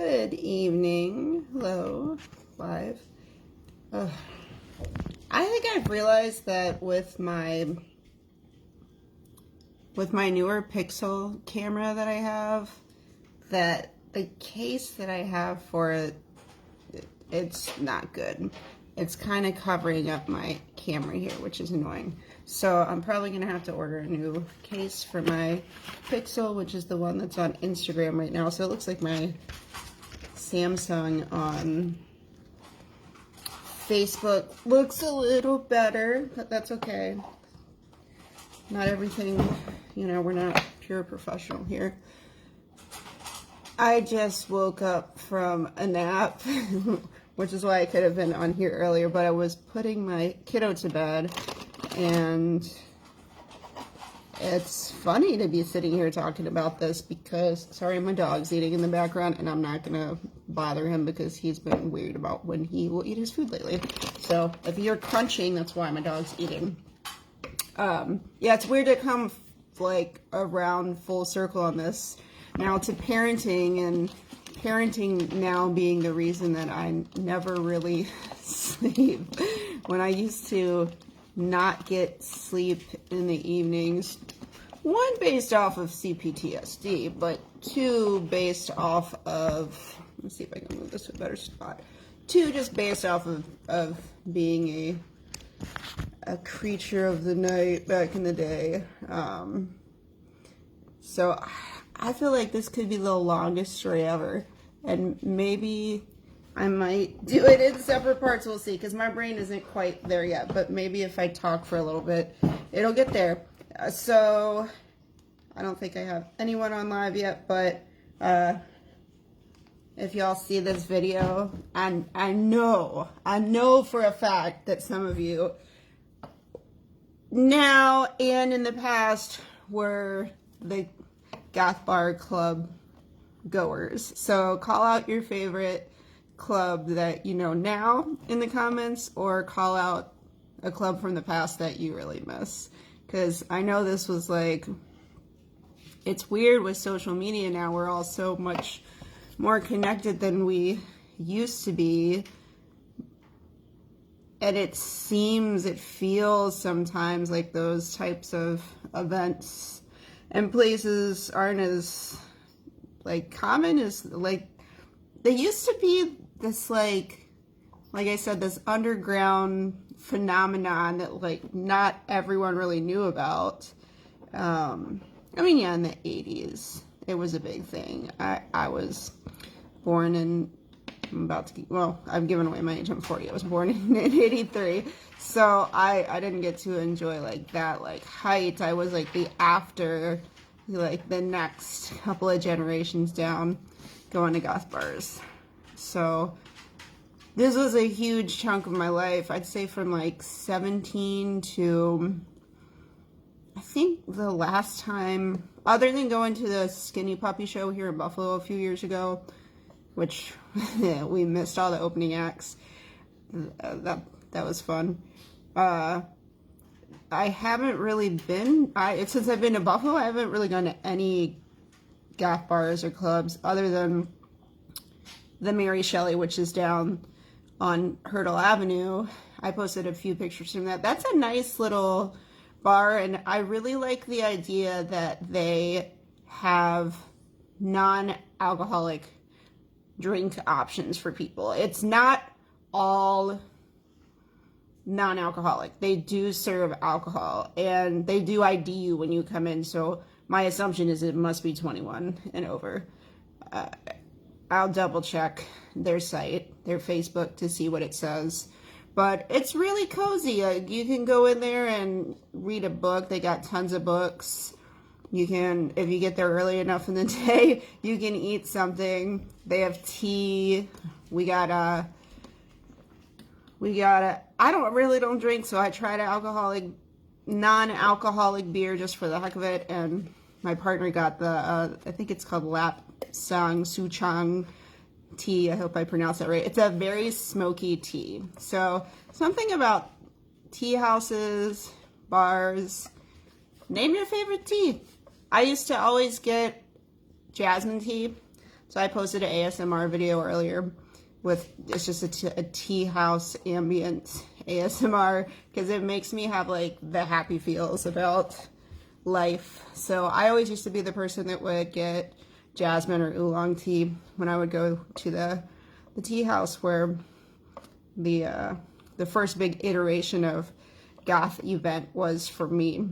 Good evening. Hello. Live. I think I've realized that with my newer Pixel camera that I have, that the case that I have for it, it's not good. It's kind of covering up my camera here, which is annoying. So I'm probably going to have to order a new case for my Pixel, which is the one that's on Instagram right now. So it looks like my Samsung on Facebook looks a little better, but that's okay. Not everything, you know, we're not pure professional here. I just woke up from a nap, which is why I could have been on here earlier, but I was putting my kiddo to bed, and it's funny to be sitting here talking about this because, sorry, my dog's eating in the background, and I'm not going to bother him because he's been weird about when he will eat his food lately. So if you're crunching, that's why my dog's eating. Yeah, it's weird to come like around full circle on this now to parenting, and parenting now being the reason that I never really sleep. When I used to not get sleep in the evenings, one based off of CPTSD, but two based off of, let's see if I can move this to a better spot, two just based off of being a creature of the night back in the day. So I feel like this could be the longest story ever, and maybe I might do it in separate parts. We'll see, because my brain isn't quite there yet, but maybe if I talk for a little bit, it'll get there. So I don't think I have anyone on live yet, but if y'all see this video, and I know for a fact that some of you now and in the past were the goth bar club goers. So call out your favorite club that you know now in the comments, or call out a club from the past that you really miss, because I know this was like, it's weird with social media now. We're all so much more connected than we used to be, and it feels sometimes like those types of events and places aren't as like common as like they used to be. This like I said, this underground phenomenon that like not everyone really knew about. I mean, yeah, in the 80s it was a big thing. I was born in, I'm giving away my age, I'm 40. I was born in 83, so I didn't get to enjoy like that like height. I was like the after, like the next couple of generations down, going to goth bars. So this was a huge chunk of my life. I'd say from like 17 to, I think the last time, other than going to the Skinny Puppy show here in Buffalo a few years ago, which we missed all the opening acts. That was fun. I haven't really been, since I've been to Buffalo, I haven't really gone to any goth bars or clubs other than the Mary Shelley, which is down on Hurdle Avenue. I posted a few pictures from that. That's a nice little bar, and I really like the idea that they have non-alcoholic drink options for people. It's not all non-alcoholic. They do serve alcohol, and they do ID you when you come in, so my assumption is it must be 21 and over. I'll double check their site, their Facebook, to see what it says. But it's really cozy. You can go in there and read a book. They got tons of books. You can, if you get there early enough in the day, you can eat something. They have tea. I don't drink, so I tried non-alcoholic beer just for the heck of it, and my partner got the, I think it's called Lapsang Souchong tea. I hope I pronounced that right. It's a very smoky tea. So something about tea houses, bars, name your favorite tea. I used to always get jasmine tea So I posted an ASMR video earlier with, it's just a tea house ambient ASMR, because it makes me have like the happy feels about life. So I always used to be the person that would get jasmine or oolong tea when I would go to the tea house, where the first big iteration of goth event was for me.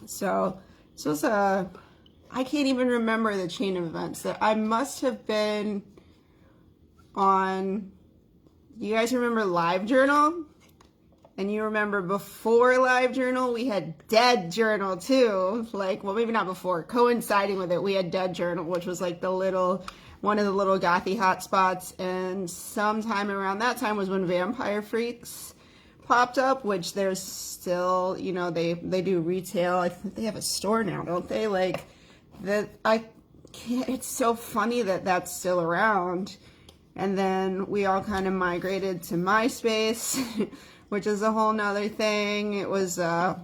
So this was I can't even remember the chain of events that I must have been on. You guys remember LiveJournal? And you remember before LiveJournal, we had Dead Journal too. Like, well, maybe not before, coinciding with it, we had Dead Journal, which was like one of the little gothy hotspots. And sometime around that time was when Vampire Freaks popped up, which there's still, you know, they do retail. I think they have a store now, don't they? Like, that, I can't, it's so funny that that's still around. And then we all kind of migrated to MySpace, which is a whole nother thing. It was, I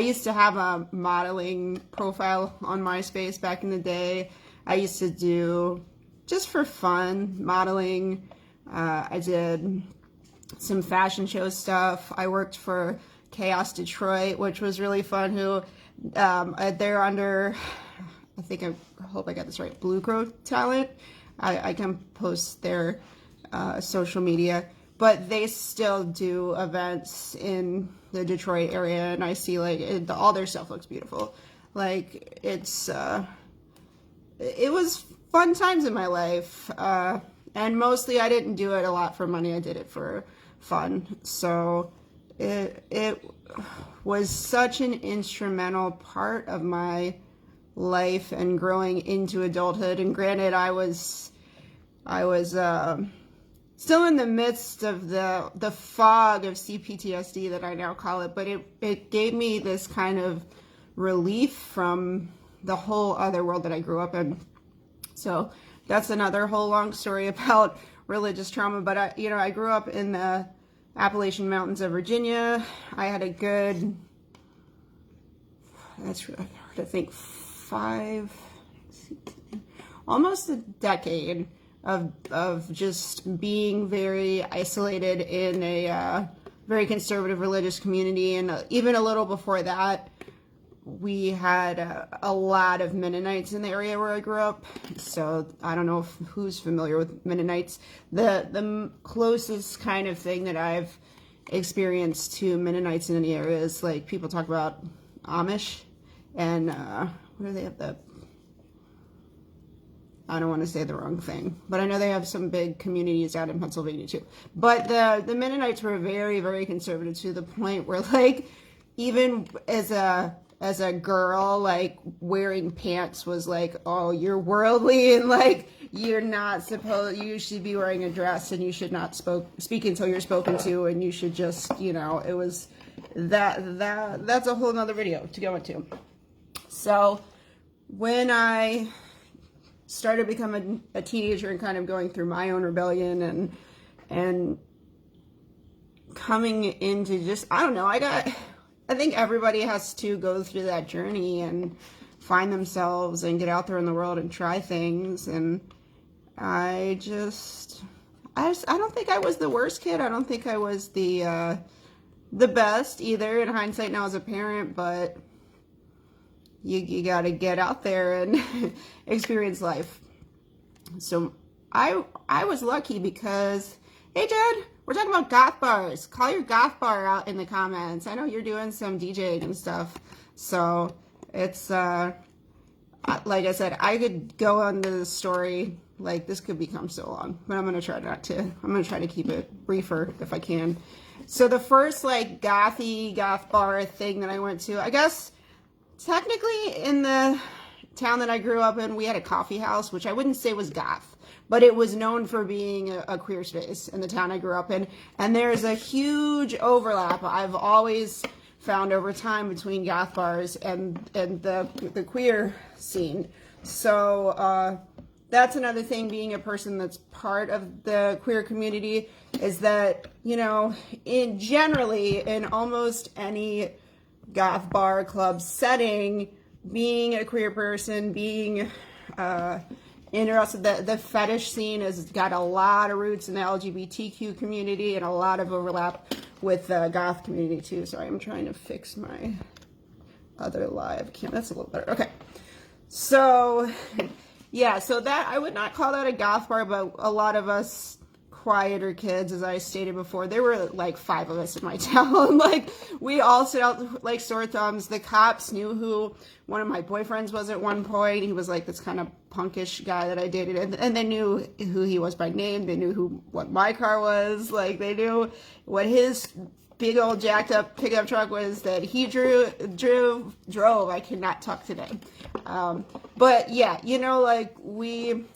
used to have a modeling profile on MySpace back in the day. I used to do, just for fun, modeling. I did some fashion show stuff. I worked for Chaos Detroit, which was really fun, they're under, I hope I got this right, Blue Crow Talent. I can post their social media, but they still do events in the Detroit area, and I see like all their stuff looks beautiful. Like, it was fun times in my life, and mostly I didn't do it a lot for money. I did it for fun. So it was such an instrumental part of my life and growing into adulthood. And granted, I was still in the midst of the fog of CPTSD that I now call it, but it gave me this kind of relief from the whole other world that I grew up in. So that's another whole long story about religious trauma. But I grew up in the Appalachian Mountains of Virginia. I had a good, that's hard to think, almost a decade of just being very isolated in a very conservative religious community. And even a little before that, we had a lot of Mennonites in the area where I grew up. So I don't know who's familiar with Mennonites. The closest kind of thing that I've experienced to Mennonites in the area is, like, people talk about Amish, and what do they have, I don't want to say the wrong thing, but I know they have some big communities out in Pennsylvania too. But the Mennonites were very, very conservative, to the point where, like, even as a girl, like, wearing pants was like, oh, you're worldly, and like, you're not supposed, you should be wearing a dress, and you should not speak until you're spoken to, and you should just, you know, it was that's a whole nother video to go into. So when I started becoming a teenager and kind of going through my own rebellion and coming into just, I don't know, I think everybody has to go through that journey and find themselves and get out there in the world and try things. And I don't think I was the worst kid. I don't think I was the best either, in hindsight now as a parent, but you got to get out there and experience life. So I was lucky because, hey Jed, we're talking about goth bars. Call your goth bar out in the comments. I know you're doing some DJing and stuff. So it's, like I said, I could go on the story, like, this could become so long, but I'm going to try not to. I'm going to try to keep it briefer if I can. So the first, like, goth bar thing that I went to, I guess, technically in the town that I grew up in, we had a coffee house, which I wouldn't say was goth, but it was known for being a queer space in the town I grew up in. And there's a huge overlap I've always found over time between goth bars and the queer scene. So that's another thing, being a person that's part of the queer community, is that, you know, generally in almost any goth bar club setting, being a queer person, being interested, the fetish scene has got a lot of roots in the LGBTQ community and a lot of overlap with the goth community too. Sorry, I'm trying to fix my other live cam. That's a little better. Okay. So, yeah, so that, I would not call that a goth bar, but a lot of us quieter kids, as I stated before, there were like 5 of us in my town. Like, we all stood out like sore thumbs. The cops knew who one of my boyfriends was at one point. He was like this kind of punkish guy that I dated, and they knew who he was by name. They knew what my car was. Like, they knew what his big old jacked up pickup truck was that he drove. I cannot talk today. But yeah, you know, like,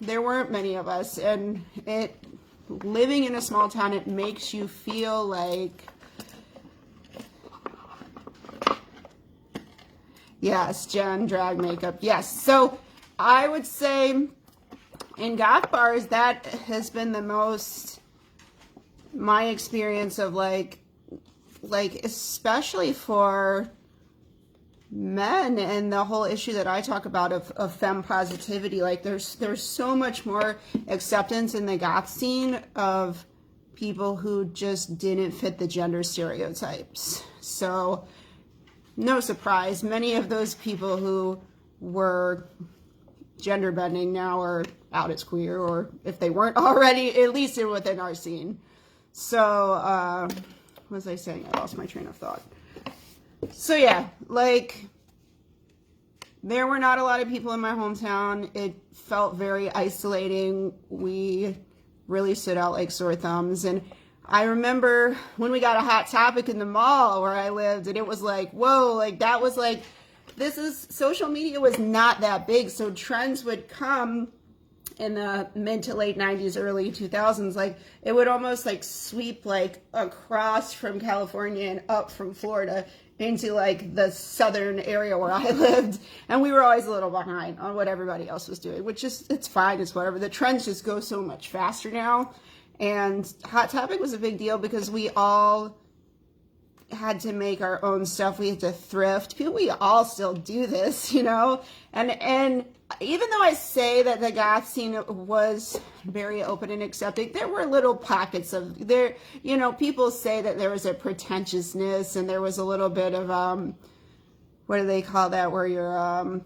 there weren't many of us, and living in a small town, it makes you feel like, yes, Jen, drag makeup, yes. So I would say in goth bars, that has been the most, my experience of like especially for men, and the whole issue that I talk about of femme positivity. Like, there's so much more acceptance in the goth scene of people who just didn't fit the gender stereotypes. So no surprise, many of those people who were gender bending now are out as queer, or if they weren't already, at least within our scene. So what was I saying? I lost my train of thought. So yeah, like, there were not a lot of people in my hometown. It felt very isolating. We really stood out like sore thumbs. And I remember when we got a Hot Topic in the mall where I lived, and it was like, whoa, like, that was like, social media was not that big. So trends would come in the mid to late 90s, early 2000s, like, it would almost like sweep like across from California and up from Florida into like the southern area where I lived, and we were always a little behind on what everybody else was doing, which is, it's fine, it's whatever. The trends just go so much faster now, and Hot Topic was a big deal because we all had to make our own stuff. We had to thrift. We all still do this, you know, and even though I say that the goth scene was very open and accepting, there were little pockets of there, you know, people say that there was a pretentiousness and there was a little bit of, what do they call that, where you're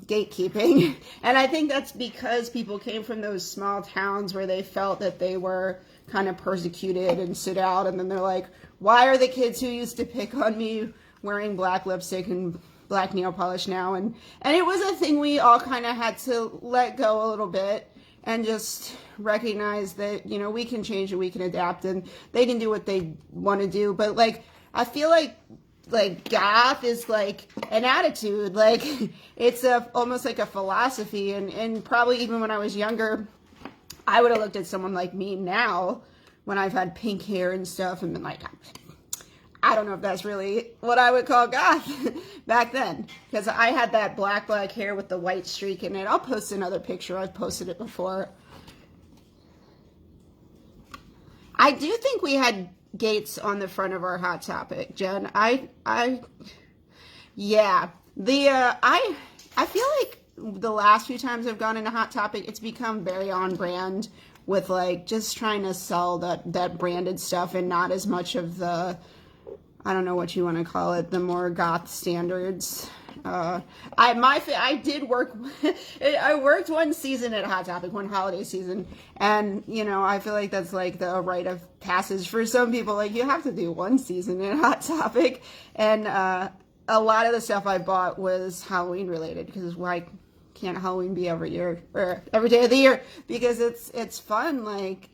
gatekeeping. And I think that's because people came from those small towns where they felt that they were kind of persecuted and stood out. And then they're like, why are the kids who used to pick on me wearing black lipstick and black nail polish now? And it was a thing we all kind of had to let go a little bit and just recognize that, you know, we can change and we can adapt and they can do what they want to do. But like, I feel like goth is like an attitude, like it's almost like a philosophy. And probably even when I was younger, I would have looked at someone like me now when I've had pink hair and stuff and been like, I don't know if that's really what I would call goth back then, because I had that black hair with the white streak in it. I'll post another picture. I've posted it before. I do think we had gates on the front of our Hot Topic, Jen. Yeah. I feel like the last few times I've gone into Hot Topic, it's become very on brand with like just trying to sell that branded stuff and not as much of the, I don't know what you want to call it, the more goth standards. I did work, I worked one season at Hot Topic, one holiday season, and, you know, I feel like that's like the rite of passage for some people. Like, you have to do one season at Hot Topic, and a lot of the stuff I bought was Halloween related, because why can't Halloween be every year, or every day of the year? Because it's fun. Like,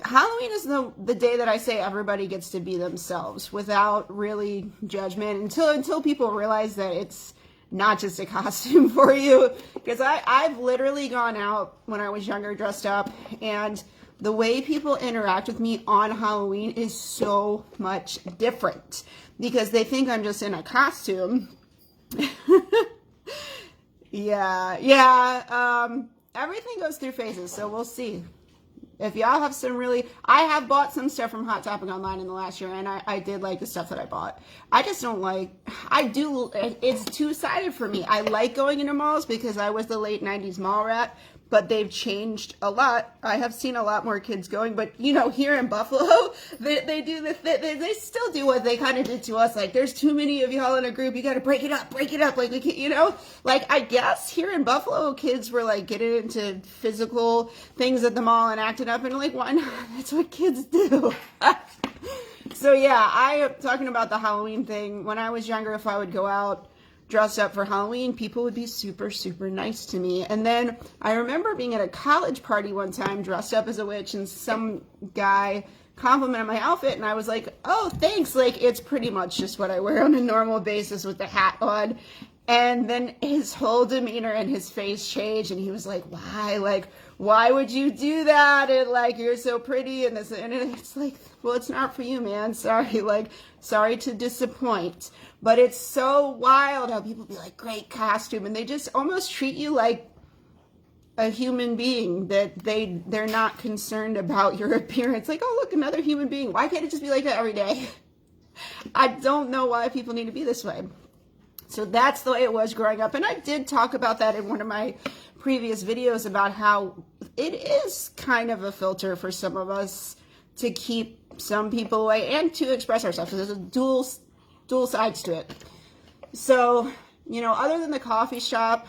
Halloween is the day that I say everybody gets to be themselves without really judgment until people realize that it's not just a costume for you. Because I've literally gone out when I was younger dressed up, and the way people interact with me on Halloween is so much different because they think I'm just in a costume. Yeah. Everything goes through phases, so we'll see. If y'all have some really, I have bought some stuff from Hot Topic online in the last year, and I did like the stuff that I bought. I just don't like, it's two-sided for me. I like going into malls because I was the late 90s mall rat, but they've changed a lot. I have seen a lot more kids going, but here in Buffalo, they do they still do what they kind of did to us. Like, there's too many of y'all in a group. You got to break it up. Like, like, I guess here in Buffalo, kids were like getting into physical things at the mall and acting up, and like, why not? That's what kids do. So yeah, I am talking about the Halloween thing. When I was younger, if I would go out dressed up for Halloween, people would be super, super nice to me. And then I remember being at a college party one time dressed up as a witch, and some guy complimented my outfit, and I was like, oh, thanks. Like, it's pretty much just what I wear on a normal basis with the hat on. And then his whole demeanor and his face changed, and he was like, why? Like, why would you do that? And like, you're so pretty, and this, and it's like, well, it's not for you, man. Sorry, like, sorry to disappoint. But it's so wild how people be like, great costume, and they just almost treat you like a human being, that they're not concerned about your appearance. Like, oh, look, another human being. Why can't it just be like that every day? I don't know why people need to be this way. So that's the way it was growing up. And I did talk about that in one of my previous videos about how it is kind of a filter for some of us to keep some people away and to express ourselves. So there's a dual sides to it. So, other than the coffee shop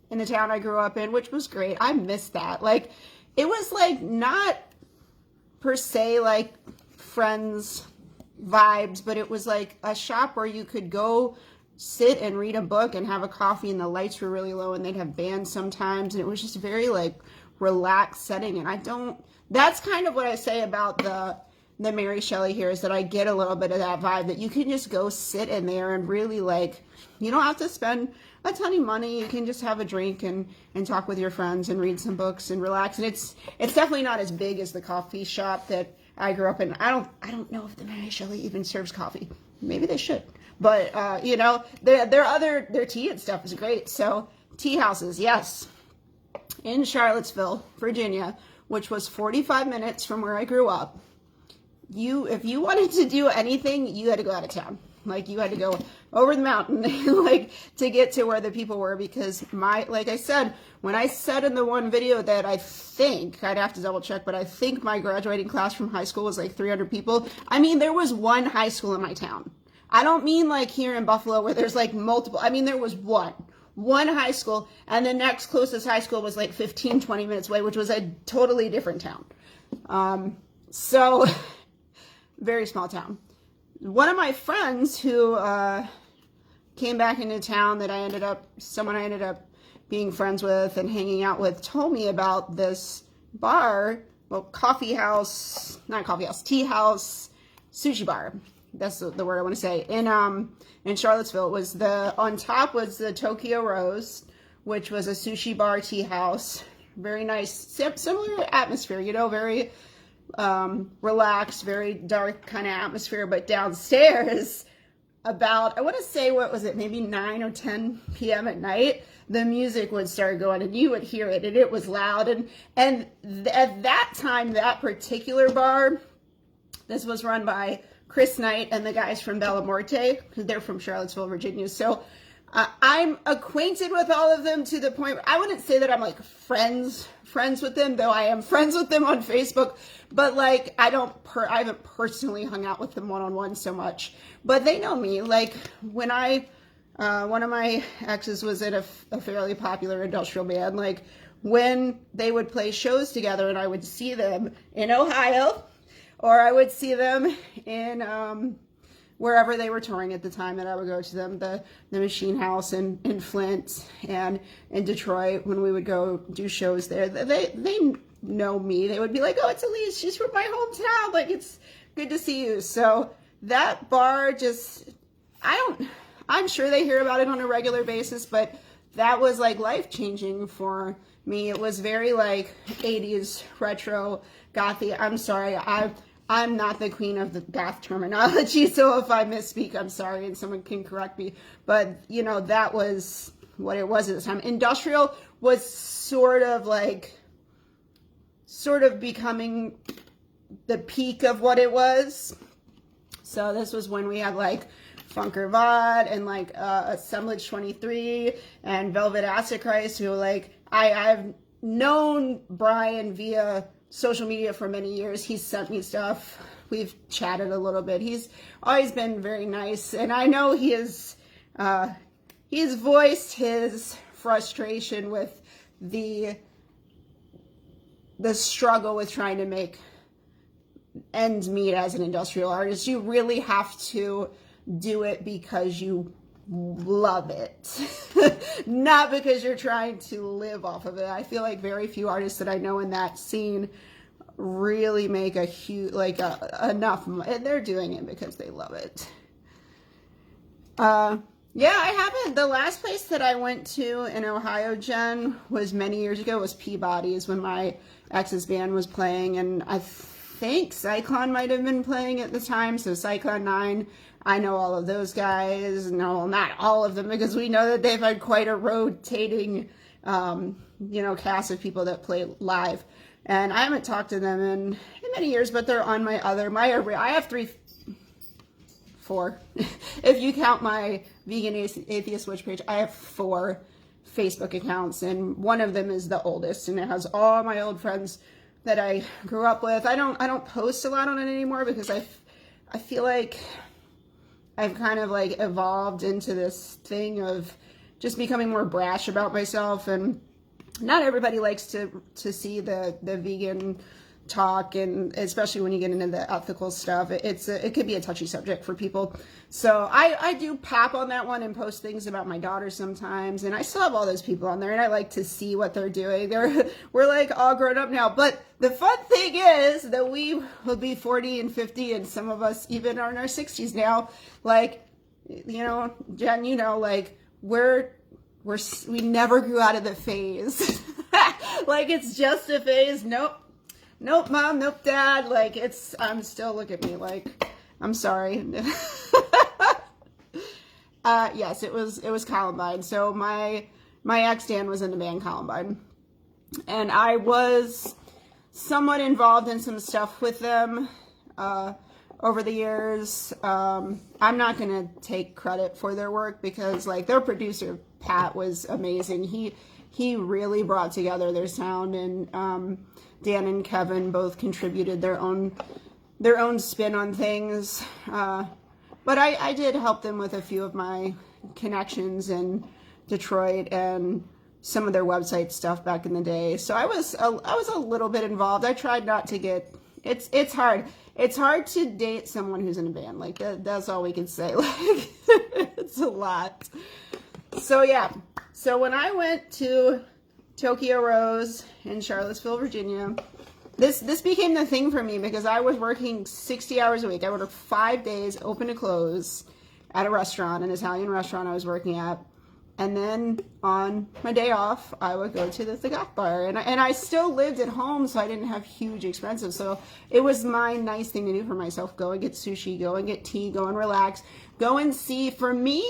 in the town I grew up in, which was great, I missed that. Like, it was like not per se like Friends vibes, but it was like a shop where you could go sit and read a book and have a coffee, and the lights were really low, and they'd have bands sometimes, and it was just very like relaxed setting. And that's kind of what I say about the Mary Shelley here, is that I get a little bit of that vibe, that you can just go sit in there and really, like, you don't have to spend a ton of money. You can just have a drink and talk with your friends and read some books and relax. And it's definitely not as big as the coffee shop that I grew up in. I don't know if the Mary Shelley even serves coffee. Maybe they should. But, their tea and stuff is great. So, tea houses, yes. In Charlottesville, Virginia, which was 45 minutes from where I grew up. If you wanted to do anything, you had to go out of town. Like, you had to go over the mountain, like, to get to where the people were, because like I said, when I said in the one video that I think, I'd have to double check, but I think my graduating class from high school was like 300 people. I mean, there was one high school in my town. I don't mean like here in Buffalo where there's like multiple. I mean, there was one high school, and the next closest high school was like 15, 20 minutes away, which was a totally different town. So very small town. One of my friends who came back into town that someone I ended up being friends with and hanging out with, told me about this bar, tea house, sushi bar. That's the word I want to say. In Charlottesville, on top was the Tokyo Rose, which was a sushi bar, tea house. Very nice, similar atmosphere, very relaxed, very dark kind of atmosphere. But downstairs, about, I want to say, what was it, maybe 9 or 10 p.m. at night, the music would start going, and you would hear it, and it was loud. And at that time, that particular bar, this was run by Chris Knight and the guys from Bella Morte, because they're from Charlottesville, Virginia. So I'm acquainted with all of them to the point where I wouldn't say that I'm like friends with them, though I am friends with them on Facebook. But like, I haven't personally hung out with them one-on-one so much. But they know me. Like, when one of my exes was in a fairly popular industrial band, like, when they would play shows together and I would see them in Ohio, or I would see them in wherever they were touring at the time, that I would go to them, the Machine House in Flint, and in Detroit when we would go do shows there. They know me. They would be like, oh, it's Elise. She's from my hometown. Like, it's good to see you. So that bar I'm sure they hear about it on a regular basis, but that was like life-changing for me. It was very like 80s retro gothy. I'm sorry. I'm not the queen of the goth terminology, so if I misspeak, I'm sorry, and someone can correct me. But, that was what it was at the time. Industrial was sort of like sort of becoming the peak of what it was. So this was when we had like Funker Vod and like Assemblage 23 and Velvet Antichrist, who like I've known Brian via social media for many years. He's sent me stuff. We've chatted a little bit. He's always been very nice, and I know he's voiced his frustration with the struggle with trying to make ends meet as an industrial artist. You really have to do it because you love it, not because you're trying to live off of it. I feel like very few artists that I know in that scene really make a huge, like enough, and they're doing it because they love it. Yeah, I haven't. The last place that I went to in Ohio, Jen, was many years ago, was Peabody's, when my ex's band was playing, and I think Cyclone might have been playing at the time. So Cyclone 9, I know all of those guys. No, not all of them, because we know that they've had quite a rotating, cast of people that play live. And I haven't talked to them in many years, but they're on I have 4. If you count my Vegan Atheist Witch page, I have 4 Facebook accounts, and one of them is the oldest, and it has all my old friends that I grew up with. I don't post a lot on it anymore because I feel like I've kind of like evolved into this thing of just becoming more brash about myself, and not everybody likes to see the vegan talk, and especially when you get into the ethical stuff, it could be a touchy subject for people. So I do pop on that one and post things about my daughter sometimes, and I still have all those people on there, and I like to see what they're doing. We're like all grown up now, but the fun thing is that we will be 40 and 50, and some of us even are in our 60s now. Like, Jen, like we never grew out of the phase. Like, it's just a phase. Nope, mom, nope, dad. Like, I'm still, look at me, like, I'm sorry. Yes, it was Columbine. So my ex Dan was in the band Columbine, and I was somewhat involved in some stuff with them over the years. I'm not gonna take credit for their work because, like, their producer Pat was amazing. He really brought together their sound, and Dan and Kevin both contributed their own spin on things. But I did help them with a few of my connections in Detroit and some of their website stuff back in the day. So I was a little bit involved. I tried not to get. It's hard. It's hard to date someone who's in a band. Like, that's all we can say. Like, it's a lot. So yeah. So when I went to Tokyo Rose in Charlottesville, Virginia, this became the thing for me because I was working 60 hours a week. I worked 5 days, open to close, at a restaurant, an Italian restaurant I was working at. And then on my day off, I would go to the Goth bar. And I still lived at home, so I didn't have huge expenses. So it was my nice thing to do for myself. Go and get sushi, go and get tea, go and relax, go and see. For me,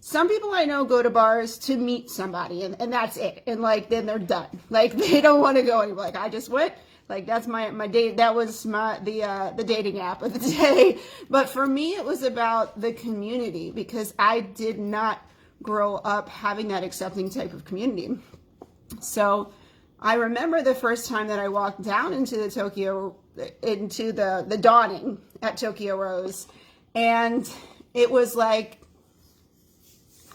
some people I know go to bars to meet somebody, and that's it. And, like, then they're done. Like, they don't want to go anymore. Like, I just went. Like, that's my date. That was the dating app of the day. But for me, it was about the community, because I did not grow up having that accepting type of community. So I remember the first time that I walked down into the dawning at Tokyo Rose, and it was like,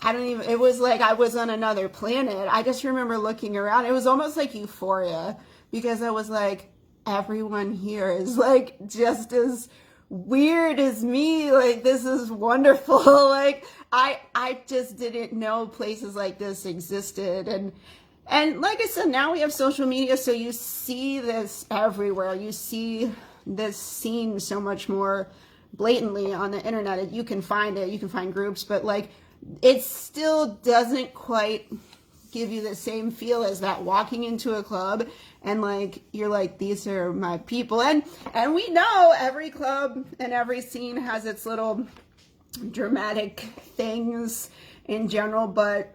it was like I was on another planet. I just remember looking around. It was almost like euphoria, because I was like, everyone here is like just as weird as me. Like, this is wonderful. Like, I just didn't know places like this existed. And like I said, now we have social media, so you see this everywhere. You see this scene so much more blatantly on the internet. You can find it, you can find groups, but like, it still doesn't quite give you the same feel as that walking into a club and like, you're like, these are my people. And we know every club and every scene has its little dramatic things in general, but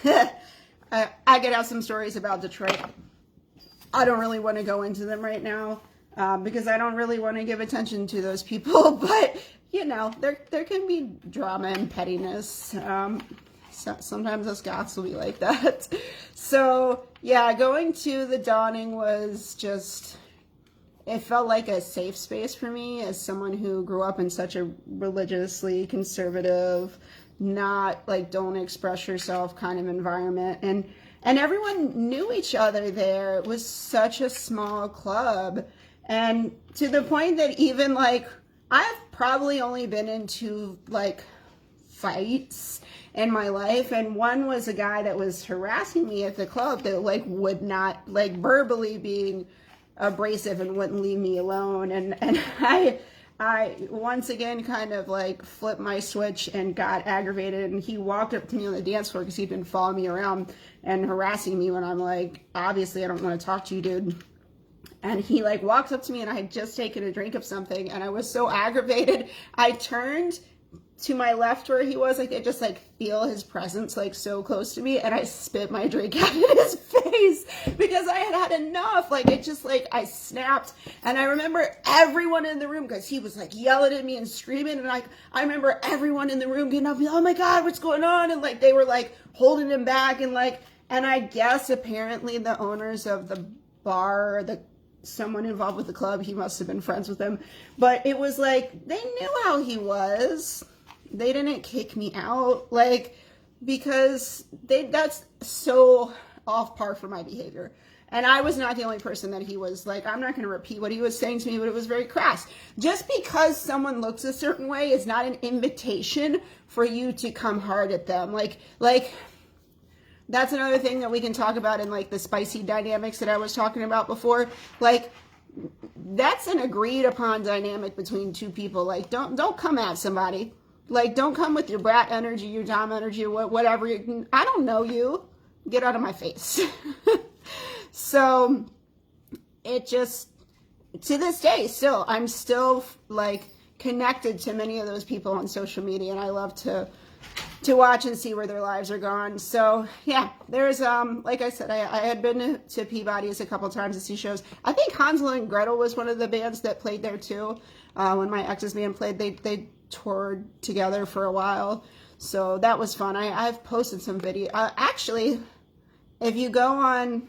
I could have some stories about Detroit. I don't really want to go into them right now because I don't really want to give attention to those people. But, you know, there can be drama and pettiness. Sometimes us goths will be like that. So, yeah, going to the dawning was just, it felt like a safe space for me as someone who grew up in such a religiously conservative, not like don't express yourself kind of environment. And everyone knew each other there. It was such a small club. And to the point that even like, I've probably only been in 2 like fights in my life. And one was a guy that was harassing me at the club that like would not, like verbally being abrasive and wouldn't leave me alone. And I once again kind of like flipped my switch and got aggravated, and he walked up to me on the dance floor because he'd been following me around and harassing me when I'm like, obviously I don't want to talk to you, dude. And he like walks up to me and I had just taken a drink of something and I was so aggravated. I turned to my left where he was, like I just like feel his presence like so close to me, and I spit my drink out in his face because I had enough. Like it just like I snapped. And I remember everyone in the room, because he was like yelling at me and screaming, and like I remember everyone in the room getting up and, oh my god, what's going on? And like they were like holding him back, and like, and I guess apparently the owners of the bar, someone involved with the club, he must have been friends with them, but it was like they knew how he was. They didn't kick me out, like, because that's so off par for my behavior. And I was not the only person that he was like, I'm not going to repeat what he was saying to me, but it was very crass. Just because someone looks a certain way is not an invitation for you to come hard at them. Like that's another thing that we can talk about in like the spicy dynamics that I was talking about before. Like, that's an agreed upon dynamic between 2 people. Like, don't come at somebody. Like, don't come with your brat energy, your dom energy, or whatever. I don't know you. Get out of my face. So, it just, to this day, still, I'm still, like, connected to many of those people on social media, and I love to watch and see where their lives are gone. So, yeah, there's, like I said, I had been to Peabody's a couple times to see shows. I think Hansel and Gretel was one of the bands that played there, too. When my ex's band played, they toured together for a while, so that was fun. I've posted some video. Actually, if you go on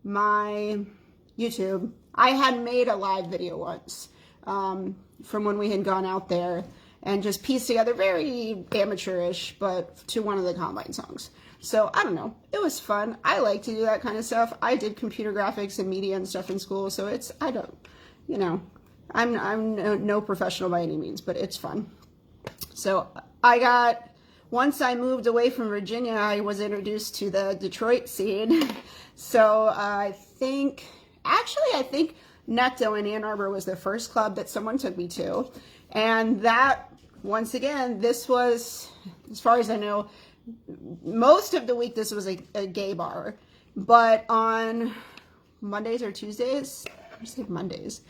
my YouTube, I had made a live video once from when we had gone out there and just pieced together, very amateurish, but to one of the Combine songs. So I don't know, it was fun. I like to do that kind of stuff. I did computer graphics and media and stuff in school, so it's, I don't, you know, I'm no professional by any means, but it's fun. So once I moved away from Virginia, I was introduced to the Detroit scene. So I think Necto in Ann Arbor was the first club that someone took me to. And that, once again, this was, as far as I know, most of the week this was a gay bar. But on Mondays or Tuesdays, I say Mondays,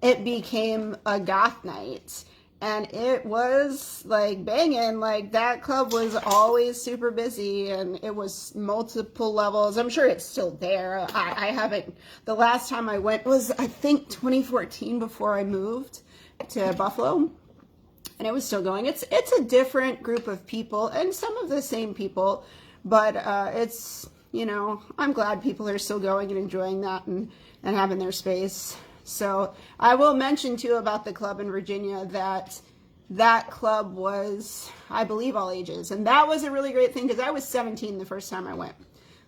it became a goth night, and it was like banging. Like that club was always super busy, and it was multiple levels. I'm sure it's still there. I haven't, the last time I went was I think 2014 before I moved to Buffalo, and it was still going. It's a different group of people and some of the same people, but it's, you know, I'm glad people are still going and enjoying that and having their space. So I will mention too about the club in Virginia that club was, I believe, all ages. And that was a really great thing because I was 17 the first time I went.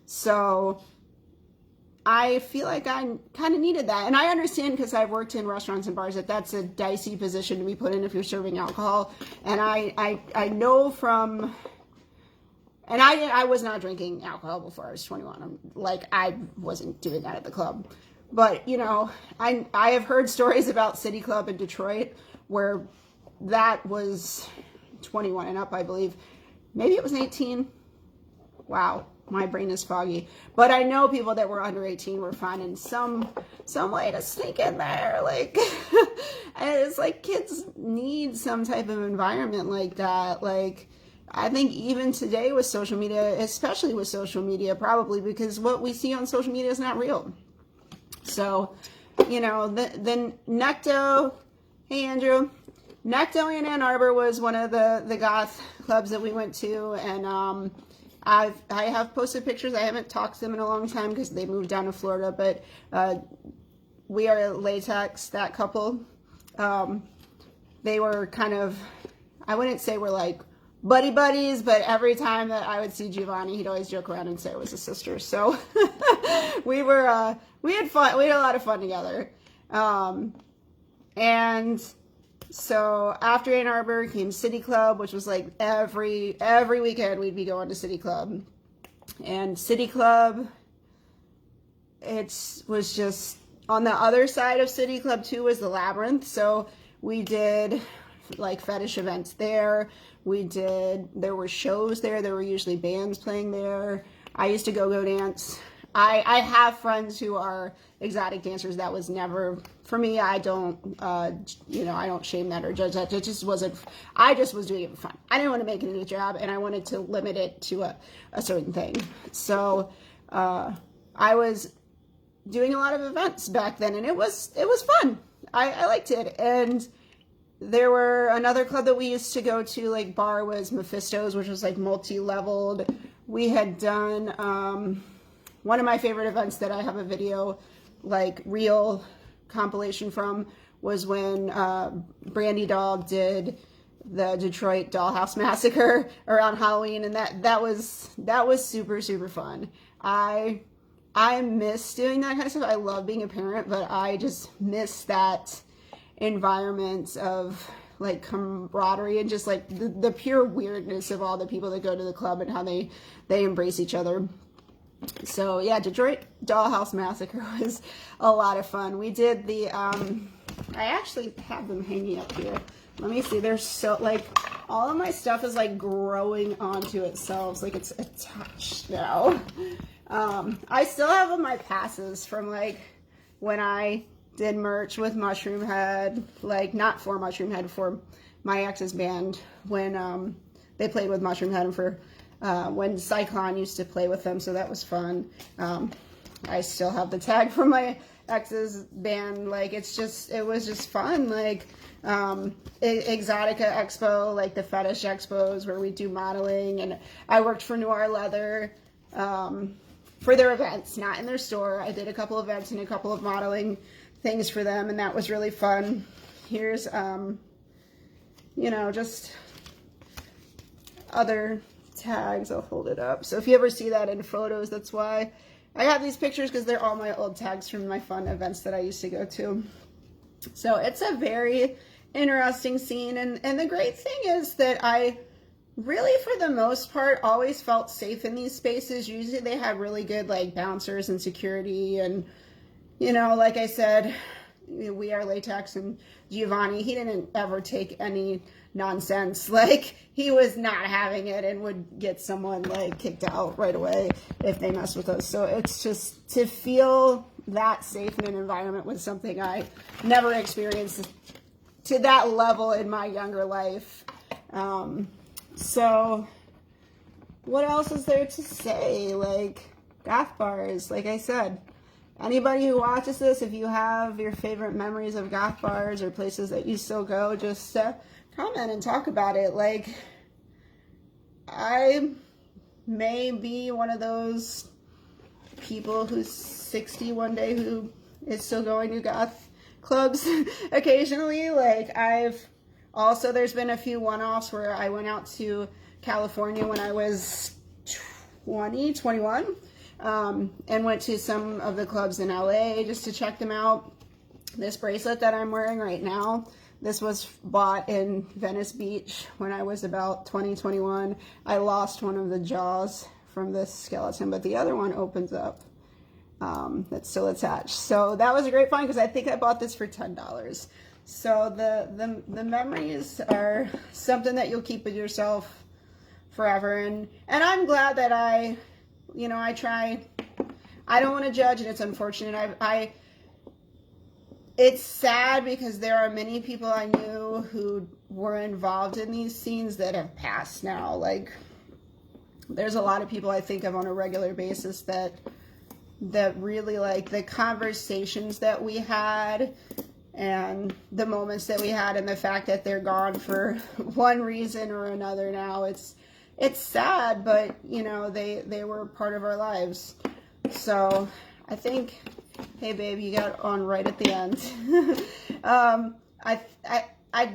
So I feel like I kind of needed that. And I understand, because I've worked in restaurants and bars, that that's a dicey position to be put in if you're serving alcohol. And I know from, and I was not drinking alcohol before I was 21. I wasn't doing that at the club. But, you know, I have heard stories about City Club in Detroit where that was 21 and up, I believe. Maybe it was 18. Wow, my brain is foggy. But I know people that were under 18 were finding some way to sneak in there. Like, and it's like kids need some type of environment like that. Like, I think even today with social media, especially with social media, probably because what we see on social media is not real. So, you know, the Necto, hey Andrew, Necto in Ann Arbor was one of the goth clubs that we went to, and I have posted pictures. I haven't talked to them in a long time because they moved down to Florida, but we are latex, that couple. They were kind of, I wouldn't say we're like buddy buddies, but every time that I would see Giovanni, he'd always joke around and say it was a sister. So we had fun. We had a lot of fun together. And so after Ann Arbor came City Club, which was like every weekend we'd be going to City Club. And City Club, it was just on the other side of City Club too was the Labyrinth. So we did like fetish events there. There were shows there. There were usually bands playing there. I used to go dance. I have friends who are exotic dancers. That was never, for me, I don't, I don't shame that or judge that. It just wasn't, I just was doing it for fun. I didn't want to make it a job, and I wanted to limit it to a certain thing. So I was doing a lot of events back then, and it was fun. I liked it. And there were another club that we used to go to, like bar, was Mephisto's, which was like multi-leveled. We had done one of my favorite events that I have a video, like real compilation from, was when Brandy Dog did the Detroit Dollhouse Massacre around Halloween, and that was super, super fun. I miss doing that kind of stuff. I love being a parent, but I just miss that environment of like camaraderie and just like the pure weirdness of all the people that go to the club and how they embrace each other. So yeah, Detroit Dollhouse Massacre was a lot of fun. We did the I actually have them hanging up here. Let me see. They're so, like, all of my stuff is like growing onto itself, like it's attached now. I still have my passes from like when I did merch with Mushroom Head, like not for Mushroom Head, for my ex's band, when they played with Mushroom Head, and for when Cyclone used to play with them, so that was fun. I still have the tag from my ex's band. Like, it was just fun. Like Exotica Expo, like the fetish expos where we do modeling, and I worked for Noir Leather for their events, not in their store. I did a couple events and a couple of modeling things for them, and that was really fun. Here's just other tags. I'll hold it up. So if you ever see that in photos, that's why I have these pictures, because they're all my old tags from my fun events that I used to go to. So it's a very interesting scene, and the great thing is that I really, for the most part, always felt safe in these spaces. Usually they have really good like bouncers and security, and like I said, we are latex, and Giovanni, he didn't ever take any nonsense. Like, he was not having it and would get someone like kicked out right away if they mess with us. So it's just, to feel that safe in an environment was something I never experienced to that level in my younger life. So what else is there to say? Like, goth bars, like I said, anybody who watches this, if you have your favorite memories of goth bars or places that you still go, just comment and talk about it. Like, I may be one of those people who's 60 one day who is still going to goth clubs occasionally. Like, there's been a few one-offs where I went out to California when I was 21, and went to some of the clubs in LA just to check them out. This bracelet that I'm wearing right now, this was bought in Venice Beach when I was about 21. I lost one of the jaws from this skeleton, but the other one opens up. That's still attached. So that was a great find, because I think I bought this for $10. So the memories are something that you'll keep with yourself forever. And I'm glad that I try. I don't want to judge, and it's unfortunate. It's sad because there are many people I knew who were involved in these scenes that have passed now. Like, there's a lot of people I think of on a regular basis that really, like, the conversations that we had and the moments that we had, and the fact that they're gone for one reason or another now. It's sad, but you know, they were part of our lives. So I think, hey babe, you got on right at the end. I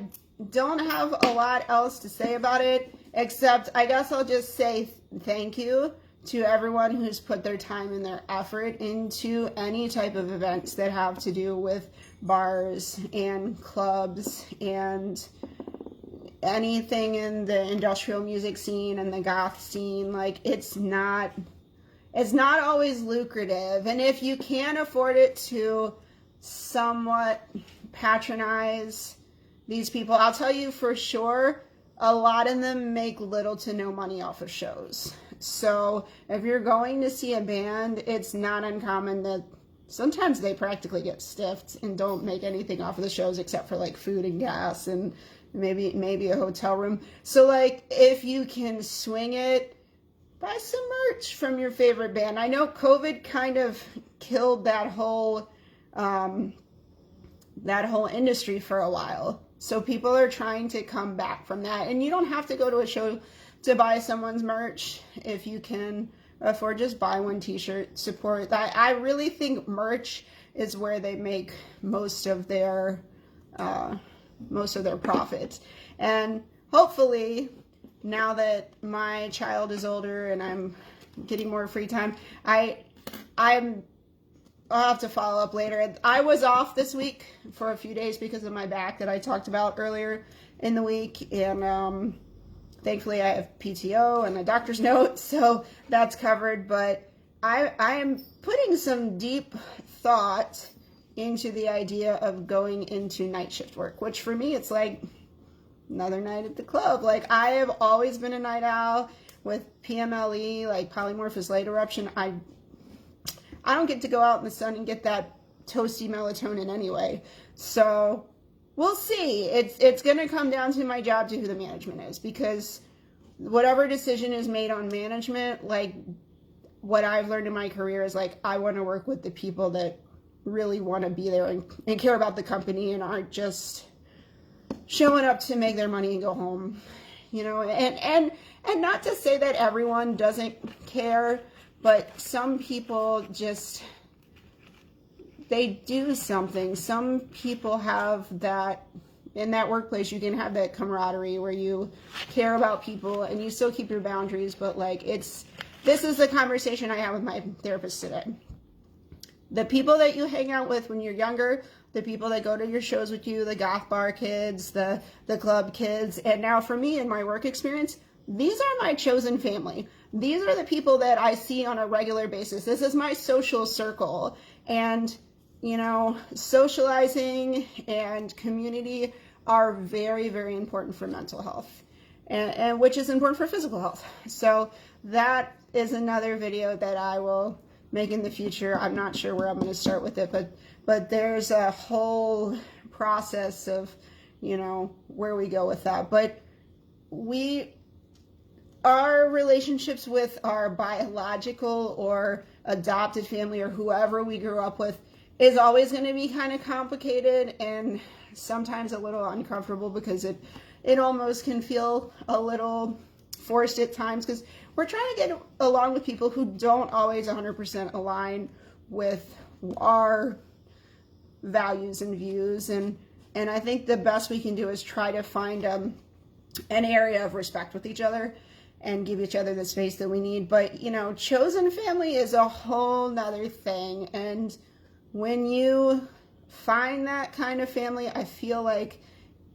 don't have a lot else to say about it, except I guess I'll just say thank you to everyone who's put their time and their effort into any type of events that have to do with bars and clubs and anything in the industrial music scene and the goth scene. Like, it's not always lucrative, and if you can't afford it to somewhat patronize these people, I'll tell you for sure, a lot of them make little to no money off of shows. So if you're going to see a band, it's not uncommon that sometimes they practically get stiffed and don't make anything off of the shows except for like food and gas and maybe a hotel room. So like, if you can swing it, buy some merch from your favorite band. I know COVID kind of killed that whole industry for a while. So people are trying to come back from that. And you don't have to go to a show to buy someone's merch. If you can afford, just buy one t-shirt, support that. I really think merch is where they make most of their profits. And hopefully, now that my child is older and I'm getting more free time, I'll have to follow up later. I was off this week for a few days because of my back that I talked about earlier in the week, and thankfully I have PTO and a doctor's note, so that's covered. But I am putting some deep thought into the idea of going into night shift work, which for me, it's like another night at the club. Like, I have always been a night owl with PMLE, like polymorphous light eruption. I don't get to go out in the sun and get that toasty melatonin anyway. So we'll see. It's going to come down to my job, to who the management is, because whatever decision is made on management, like what I've learned in my career is, like, I want to work with the people that really want to be there and care about the company and aren't just showing up to make their money and go home, you know. And not to say that everyone doesn't care, but some people just, they do something. Some people have that, in that workplace, you can have that camaraderie where you care about people and you still keep your boundaries, but like, this is the conversation I had with my therapist today. The people that you hang out with when you're younger, the people that go to your shows with you, the goth bar kids, the club kids, and now for me in my work experience, these are my chosen family. These are the people that I see on a regular basis. This is my social circle. And, you know, socializing and community are very, very important for mental health, and which is important for physical health. So that is another video that I will make in the future. I'm not sure where I'm going to start with it, but there's a whole process of, you know, where we go with that. But our relationships with our biological or adopted family or whoever we grew up with is always going to be kind of complicated and sometimes a little uncomfortable, because it almost can feel a little forced at times, because we're trying to get along with people who don't always 100% align with our values and views. And I think the best we can do is try to find an area of respect with each other and give each other the space that we need. But, you know, chosen family is a whole nother thing. And when you find that kind of family, I feel like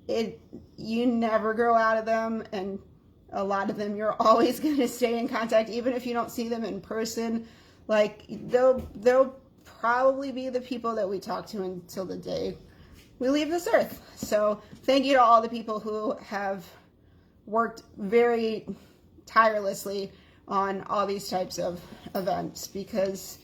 you never grow out of them, and a lot of them you're always going to stay in contact, even if you don't see them in person. Like, they'll probably be the people that we talk to until the day we leave this earth. So thank you to all the people who have worked very tirelessly on all these types of events, because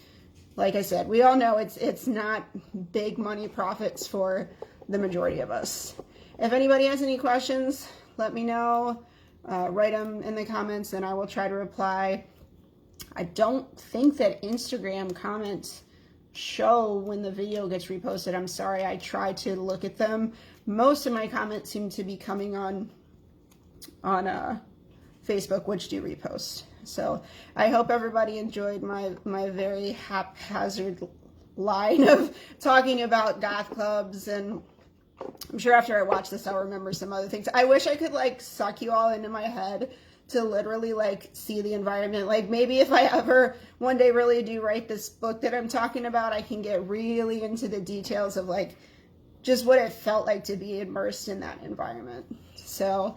like I said, we all know it's not big money profits for the majority of us. if anybody has any questions, let me know. Write them in the comments and I will try to reply. I don't think that Instagram comments show when the video gets reposted. I'm sorry, I try to look at them. Most of my comments seem to be coming on Facebook, which do repost. So I hope everybody enjoyed my very haphazard line of talking about goth clubs, and I'm sure after I watch this I'll remember some other things. I wish I could like suck you all into my head to literally like see the environment. Like maybe if I ever one day really do write this book that I'm talking about, I can get really into the details of like just what it felt like to be immersed in that environment. So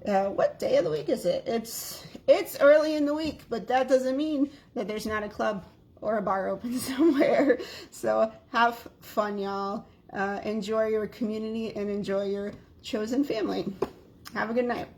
what day of the week is it? It's early in the week, but that doesn't mean that there's not a club or a bar open somewhere. So have fun, y'all. Enjoy your community and enjoy your chosen family. Have a good night.